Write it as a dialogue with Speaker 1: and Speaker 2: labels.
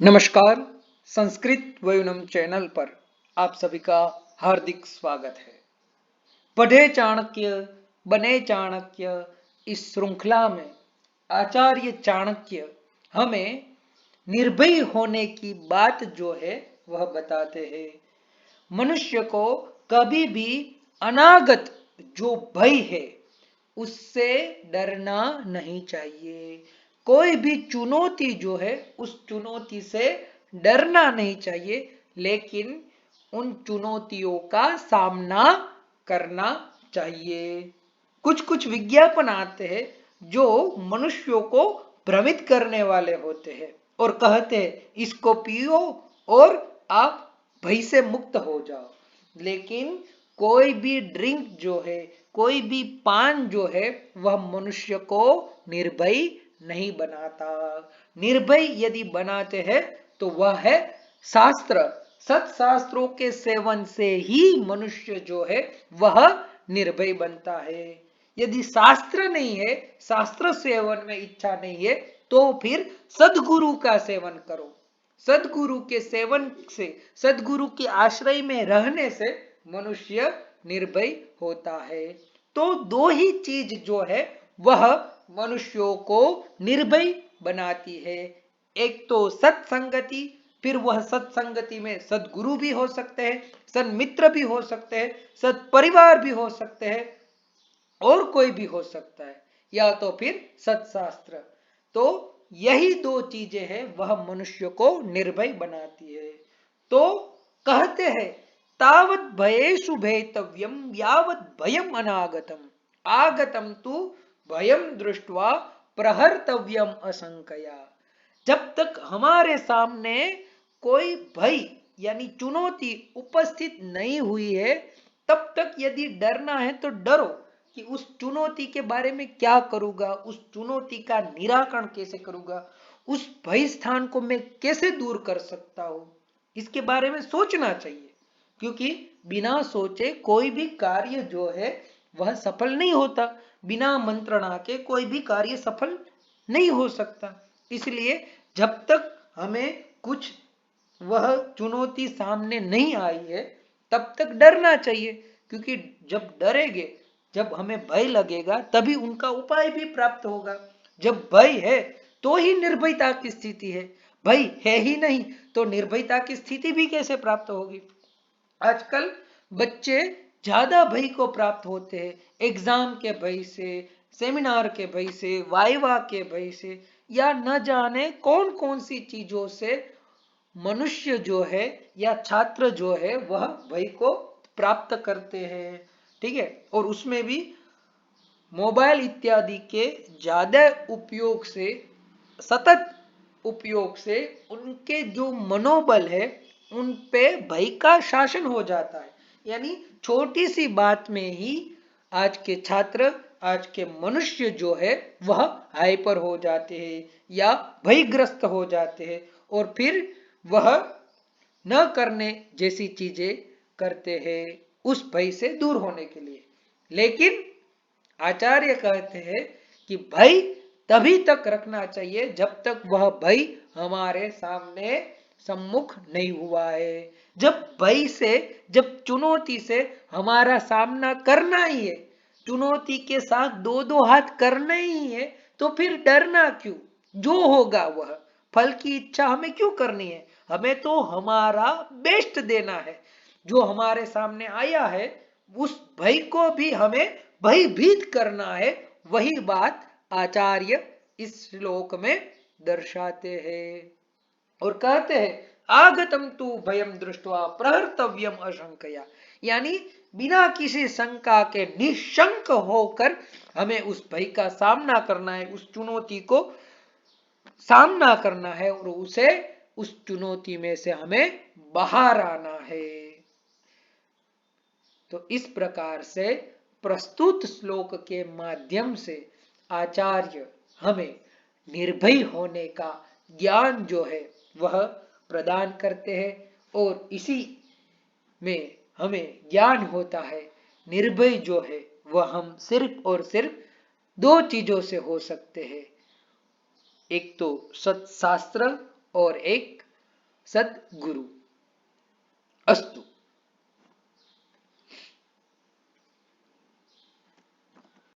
Speaker 1: नमस्कार। संस्कृत वयुनम चैनल पर आप सभी का हार्दिक स्वागत है। पढ़े चाणक्य बने चाणक्य इस श्रृंखला में आचार्य चाणक्य हमें निर्भय होने की बात जो है वह बताते हैं। मनुष्य को कभी भी अनागत जो भय है उससे डरना नहीं चाहिए। कोई भी चुनौती जो है उस चुनौती से डरना नहीं चाहिए, लेकिन उन चुनौतियों का सामना करना चाहिए। कुछ कुछ विज्ञापन आते हैं जो मनुष्यों को भ्रमित करने वाले होते हैं और कहते हैं इसको पियो और आप भय से मुक्त हो जाओ। लेकिन कोई भी ड्रिंक जो है, कोई भी पान जो है वह मनुष्य को निर्भय नहीं बनाता। निर्भय यदि बनाते हैं तो वह है शास्त्र। सत्शास्त्रों के सेवन से ही मनुष्य जो है वह निर्भय बनता है। यदि शास्त्र नहीं है, शास्त्र सेवन में इच्छा नहीं है, तो फिर सदगुरु का सेवन करो। सदगुरु के सेवन से, सदगुरु के आश्रय में रहने से मनुष्य निर्भय होता है। तो दो ही चीज जो है वह मनुष्यों को निर्भय बनाती है। एक तो सत्संगति, फिर वह सत्संगति में सदगुरु भी हो सकते हैं, सन्मित्र भी हो सकते हैं, सत्परिवार भी हो सकते हैं और कोई भी हो सकता है, या तो फिर सत्शास्त्र। तो यही दो चीजें हैं वह मनुष्य को निर्भय बनाती है। तो कहते हैं तावत भयेषु भेतव्यम यावत भयम अनागतम आगतम तु भयम दृष्ट्वा प्रहर्तव्यम असंकया। जब तक हमारे सामने कोई भय यानी चुनौती उपस्थित नहीं हुई है, तब तक यदि डरना है तो डरो कि उस चुनौती के बारे में क्या करूंगा, उस चुनौती का निराकरण कैसे करूंगा, उस भय स्थान को मैं कैसे दूर कर सकता हूं, इसके बारे में सोचना चाहिए। क्योंकि बिना सोचे कोई भी कार्य जो है वह सफल नहीं होता। बिना मंत्रणा के कोई भी कार्य सफल नहीं हो सकता। इसलिए जब तक हमें कुछ वह चुनौती सामने नहीं आई है तब तक डरना चाहिए। क्योंकि जब डरेंगे, जब हमें भय लगेगा, तभी उनका उपाय भी प्राप्त होगा। जब भय है तो ही निर्भयता की स्थिति है, भय है ही नहीं तो निर्भयता की स्थिति भी कैसे प्राप्त होगी। आजकल बच्चे ज्यादा भय को प्राप्त होते हैं, एग्जाम के भय से, सेमिनार के भय से, वाइवा के भय से, या न जाने कौन कौन सी चीजों से मनुष्य जो है या छात्र जो है वह भय को प्राप्त करते हैं। ठीक है, और उसमें भी मोबाइल इत्यादि के ज्यादा उपयोग से, सतत उपयोग से उनके जो मनोबल है उन पे भय का शासन हो जाता है। यानी छोटी सी बात में ही आज के छात्र, आज के मनुष्य जो है वह हाइपर हो जाते हैं या भयग्रस्त हो जाते हैं और फिर वह न करने जैसी चीजें करते हैं उस भय से दूर होने के लिए। लेकिन आचार्य कहते हैं कि भय तभी तक रखना चाहिए जब तक वह भय हमारे सामने सम्मुख नहीं हुआ है। जब भय से, जब चुनौती से हमारा सामना करना ही है, चुनौती के साथ दो दो हाथ करना ही है, तो फिर डरना क्यों। जो होगा वह फल की इच्छा हमें क्यों करनी है। हमें तो हमारा बेस्ट देना है। जो हमारे सामने आया है उस भय को भी हमें भयभीत करना है। वही बात आचार्य इस श्लोक में दर्शाते हैं और कहते हैं आगतम तु भयम दृष्ट्वा प्रहर्तव्यम अशंकया। यानी बिना किसी शंका के निशंक होकर हमें उस भय का सामना करना है, उस चुनौती को सामना करना है और उसे, उस चुनौती में से हमें बाहर आना है। तो इस प्रकार से प्रस्तुत श्लोक के माध्यम से आचार्य हमें निर्भय होने का ज्ञान जो है वह प्रदान करते हैं और इसी में हमें ज्ञान होता है निर्भय जो है वह हम सिर्फ और सिर्फ दो चीजों से हो सकते हैं, एक तो सत्शास्त्र और एक सद्गुरु। अस्तु।